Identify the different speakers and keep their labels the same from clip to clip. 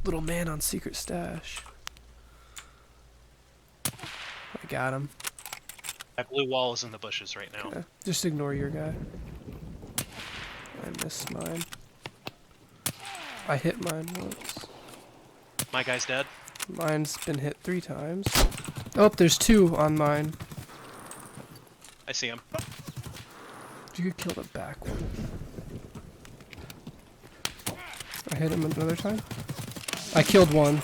Speaker 1: Little man on secret stash. I got him.
Speaker 2: That blue wall is in the bushes right now.
Speaker 1: Okay. Just ignore your guy. I missed mine. I hit mine once.
Speaker 2: My guy's dead.
Speaker 1: Mine's been hit 3 times. Oh, there's 2 on mine.
Speaker 2: I see him.
Speaker 1: You could kill the back one. I hit him another time. I killed one.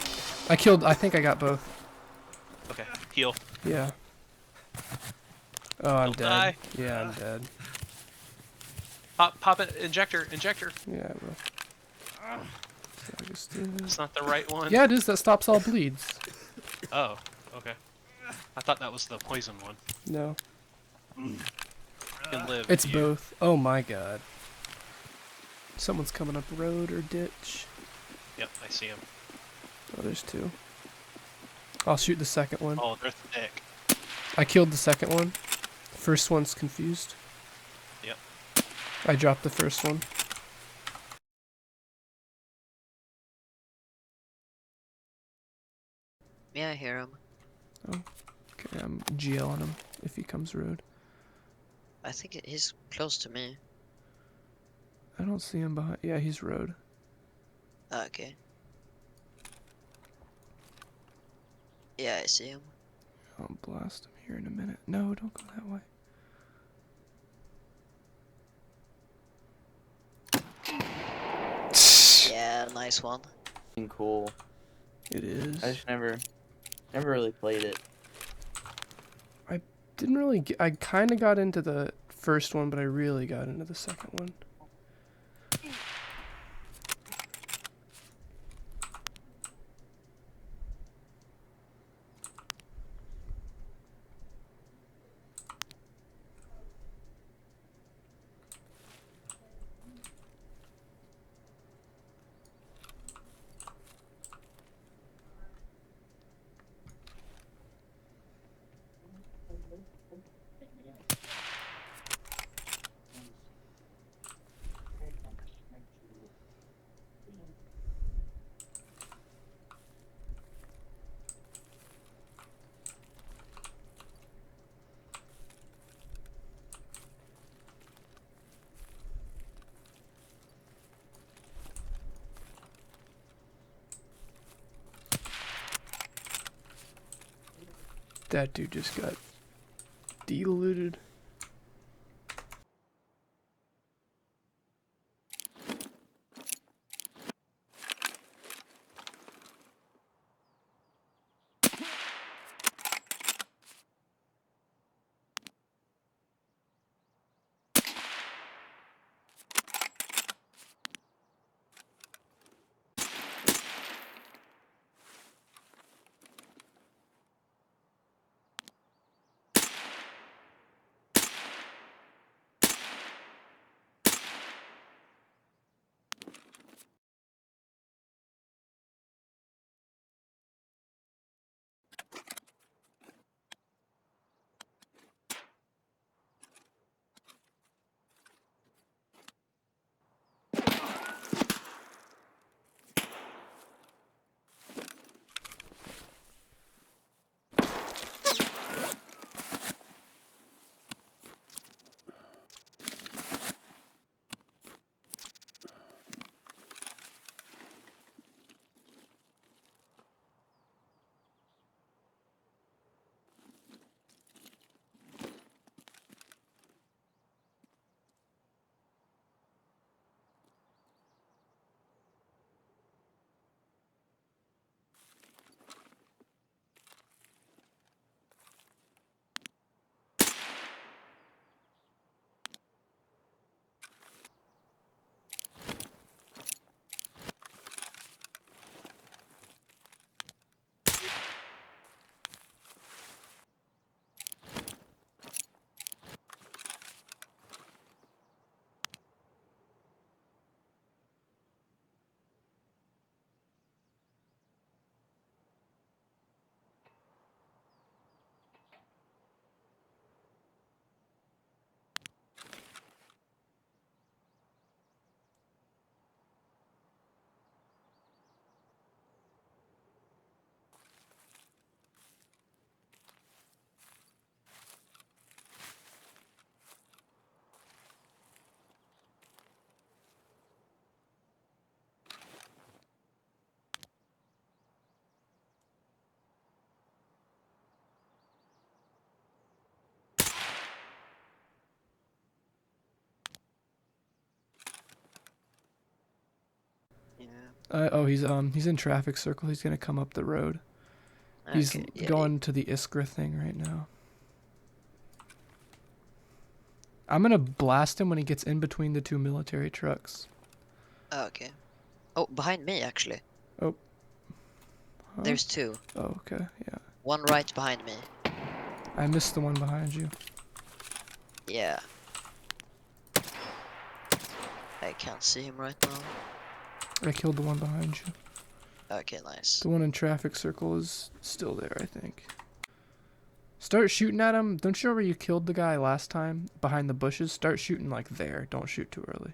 Speaker 1: I think I got both.
Speaker 2: Okay, heal.
Speaker 1: Yeah. Oh, I'm
Speaker 2: Don't
Speaker 1: dead.
Speaker 2: die.
Speaker 1: Yeah, I'm dead.
Speaker 2: Pop it. Injector.
Speaker 1: Yeah, I will. So I just do this.
Speaker 2: It's not the right one.
Speaker 1: Yeah, it is. That stops all bleeds.
Speaker 2: Oh, okay. I thought that was the poison one.
Speaker 1: No.
Speaker 2: You can live.
Speaker 1: It's both. Oh my god. Someone's coming up road or ditch.
Speaker 2: Yep, I see him.
Speaker 1: Oh, there's 2. I'll shoot the second one.
Speaker 2: Oh, they're thick.
Speaker 1: I killed the second one. First one's confused.
Speaker 2: Yep.
Speaker 1: I dropped the first one.
Speaker 3: Yeah, I hear him.
Speaker 1: Oh. Okay, I'm GLing him if he comes road.
Speaker 3: I think he's close to me.
Speaker 1: I don't see him behind. Yeah, he's road.
Speaker 3: Okay. Yeah, I see him.
Speaker 1: I'll blast him here in a minute. No, don't go that way.
Speaker 3: Yeah, nice one.
Speaker 4: Cool.
Speaker 1: It is.
Speaker 4: I just never really played it.
Speaker 1: Didn't really get, I kind of got into the first one, but I really got into the second one. That dude just got diluted. Oh, he's in traffic circle. He's gonna come up the road. He's
Speaker 3: Okay, yeah,
Speaker 1: going to the Iskra thing right now. I'm gonna blast him when he gets in between the two military trucks.
Speaker 3: Okay. Oh, behind me actually.
Speaker 1: Oh. Huh?
Speaker 3: There's two.
Speaker 1: Oh, okay, yeah.
Speaker 3: One right behind me.
Speaker 1: I missed the one behind you.
Speaker 3: Yeah. I can't see him right now.
Speaker 1: I killed the one behind you.
Speaker 3: Okay, nice.
Speaker 1: The one in traffic circle is still there, I think. Start shooting at him. Don't you remember you killed the guy last time behind the bushes? Start shooting like there. Don't shoot too early.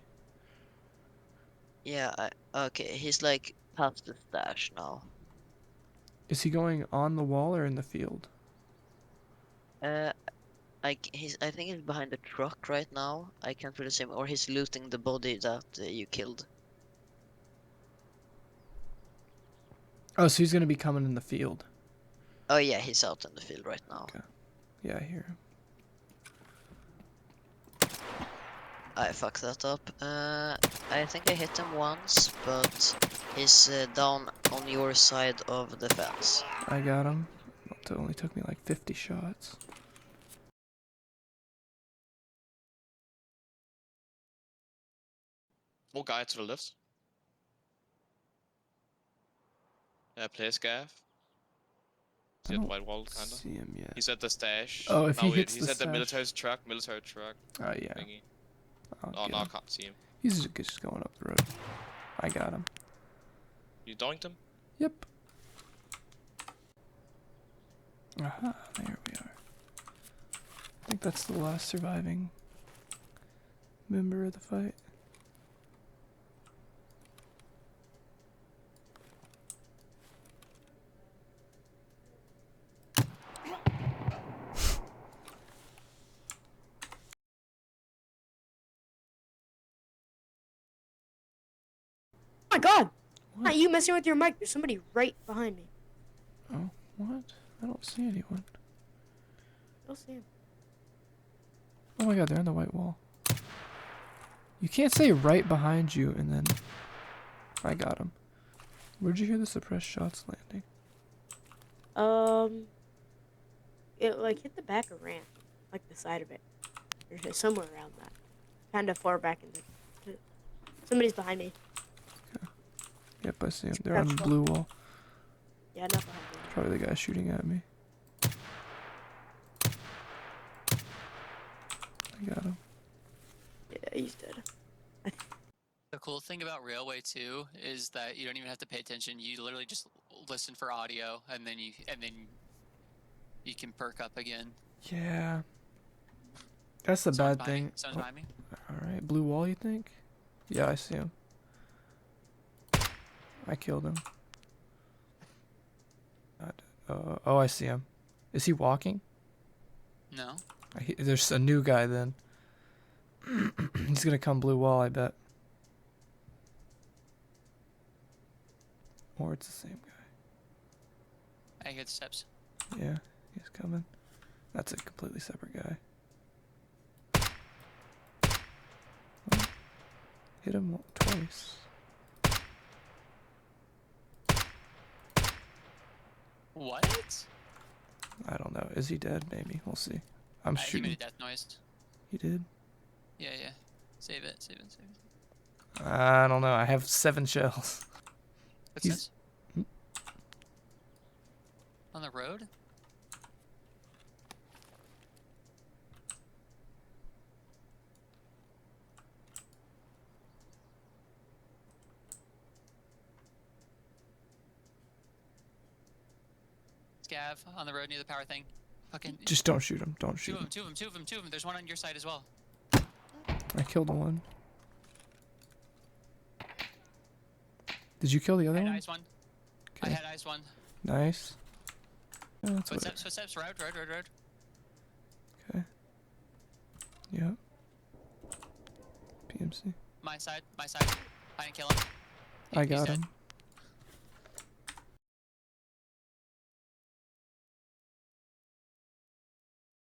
Speaker 3: Yeah, okay, he's like past the stash now.
Speaker 1: Is he going on the wall or in the field?
Speaker 3: Uh, I think he's behind the truck right now. I can't really see him, or he's looting the body that you killed.
Speaker 1: Oh, so he's gonna be coming in the field.
Speaker 3: Oh yeah, he's out in the field right now.
Speaker 1: Okay. Yeah, I hear him.
Speaker 3: I fucked that up. I think I hit him once, but he's down on your side of the fence.
Speaker 1: I got him. It only took me like 50 shots.
Speaker 2: More guy to the left. Play scav.
Speaker 1: I
Speaker 2: See at the
Speaker 1: don't
Speaker 2: white wall, kinda.
Speaker 1: see him yet.
Speaker 2: He's at the stash.
Speaker 1: Oh, if he
Speaker 2: No, wait,
Speaker 1: hits
Speaker 2: he's
Speaker 1: the
Speaker 2: at the
Speaker 1: stash.
Speaker 2: military truck
Speaker 1: Oh, yeah.
Speaker 2: thingy.
Speaker 1: I'll
Speaker 2: Oh,
Speaker 1: get
Speaker 2: no, I
Speaker 1: him.
Speaker 2: can't see him.
Speaker 1: He's just going up the road. I got him.
Speaker 2: You doinked him?
Speaker 1: Yep. Aha, there we are. I think that's the last surviving member of the fight.
Speaker 5: Oh my god!
Speaker 1: What?
Speaker 5: Are you messing with your mic? There's somebody right behind me.
Speaker 1: Oh, what? I don't see anyone.
Speaker 5: Don't see him.
Speaker 1: Oh my god, they're on the white wall. You can't say right behind you and then... I got him. Where'd you hear the suppressed shots landing?
Speaker 5: It like hit the back of ramp, like the side of it, or somewhere around that. Kind of far back in the. Somebody's behind me.
Speaker 1: Yep, I see him. They're on the blue wall.
Speaker 5: Yeah, not behind me.
Speaker 1: Probably the guy shooting at me. I got him.
Speaker 5: Yeah, he's dead.
Speaker 6: The cool thing about Railway 2 is that you don't even have to pay attention. You literally just listen for audio, and then you can perk up again.
Speaker 1: Yeah. That's the
Speaker 6: Someone's
Speaker 1: bad
Speaker 6: behind me.
Speaker 1: thing.
Speaker 6: Someone's behind me.
Speaker 1: Alright, blue wall you think? Yeah, I see him. I killed him. Oh, I see him. Is he walking?
Speaker 6: No.
Speaker 1: There's a new guy then. He's gonna come blue wall, I bet. Or it's the same guy.
Speaker 6: I hear the steps.
Speaker 1: Yeah, he's coming. That's a completely separate guy. Oh, hit him twice.
Speaker 6: What?
Speaker 1: I don't know. Is he dead? Maybe. We'll see. I'm
Speaker 6: He
Speaker 1: shooting.
Speaker 6: made a death noise.
Speaker 1: He did?
Speaker 6: Yeah, yeah. Save it, save it, save it.
Speaker 1: I don't know. I have 7 shells.
Speaker 6: What's
Speaker 1: He's-
Speaker 6: this? On the road? Scav on the road near the power thing. Fucking
Speaker 1: Just don't shoot him. Don't
Speaker 6: two
Speaker 1: shoot
Speaker 6: of them,
Speaker 1: him.
Speaker 6: two of them, two of them, two of them. There's one on your side as well.
Speaker 1: I killed one. Did you kill the
Speaker 6: I
Speaker 1: other
Speaker 6: had
Speaker 1: one?
Speaker 6: eyes one. I
Speaker 1: Okay.
Speaker 6: had eyes one.
Speaker 1: Nice. Yeah, that's what
Speaker 6: Footsteps, road.
Speaker 1: Okay. Yep. PMC.
Speaker 6: My side. I didn't kill him.
Speaker 1: I
Speaker 6: He's
Speaker 1: got
Speaker 6: dead.
Speaker 1: him.